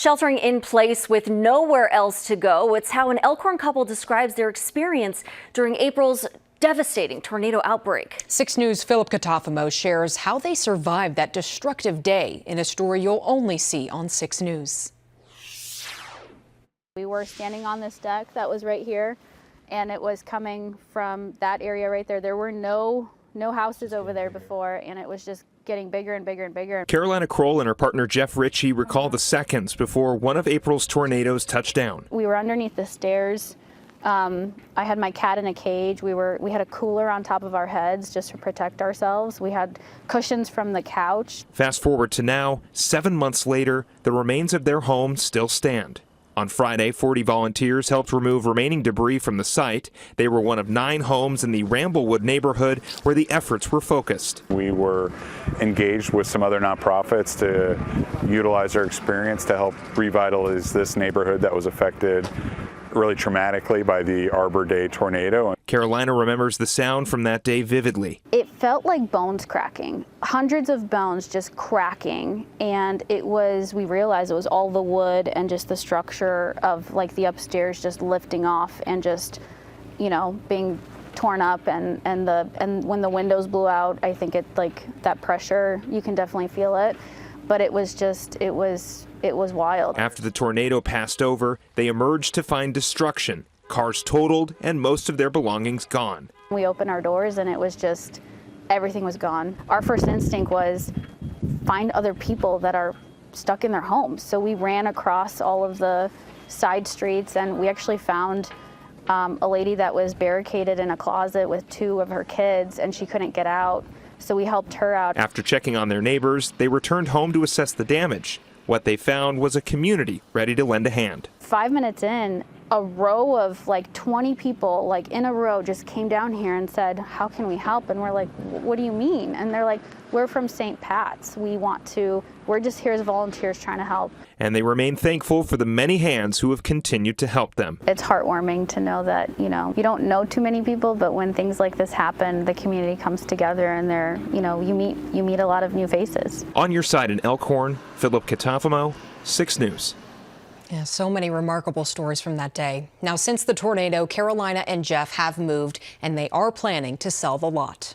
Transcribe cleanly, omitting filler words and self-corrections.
Sheltering in place with nowhere else to go. It's how an Elkhorn couple describes their experience during April's devastating tornado outbreak. 6 News' Philip Katafamo shares how they survived that destructive day in a story you'll only see on 6 News. We were standing on this deck that was right here, and it was coming from that area right there. There were no houses over there before, and it was just getting bigger and bigger and bigger. Carolina Kroll and her partner Jeff Ritchie recall the seconds before one of April's tornadoes touched down. We were underneath the stairs. I had my cat in a cage. We had a cooler on top of our heads just to protect ourselves. We had cushions from the couch. Fast forward to now, 7 months later, the remains of their home still stand. On Friday, 40 volunteers helped remove remaining debris from the site. They were one of 9 homes in the Ramblewood neighborhood where the efforts were focused. We were engaged with some other nonprofits to utilize our experience to help revitalize this neighborhood that was affected really traumatically by the Arbor Day tornado. Carolina remembers the sound from that day vividly. It felt like bones cracking, hundreds of bones just cracking, and we realized it was all the wood and just the structure of like the upstairs just lifting off and just, being torn up, and when the windows blew out, I think that pressure, you can definitely feel it, but it was wild. After the tornado passed over, they emerged to find destruction, cars totaled, and most of their belongings gone. We opened our doors and it was just, everything was gone. Our first instinct was find other people that are stuck in their homes. So we ran across all of the side streets, and we actually found a lady that was barricaded in a closet with 2 of her kids, and she couldn't get out. So we helped her out. After checking on their neighbors, they returned home to assess the damage. What they found was a community ready to lend a hand. 5 minutes in, a row of 20 people in a row just came down here and said, how can we help? And we're like, what do you mean? And they're like, we're from St. Pat's. We're just here as volunteers trying to help. And they remain thankful for the many hands who have continued to help them. It's heartwarming to know that, you don't know too many people, but when things like this happen, the community comes together, and you meet a lot of new faces. On your side in Elkhorn, Philip Katafamo, 6 News. Yeah, so many remarkable stories from that day. Now, since the tornado, Carolina and Jeff have moved, and they are planning to sell the lot.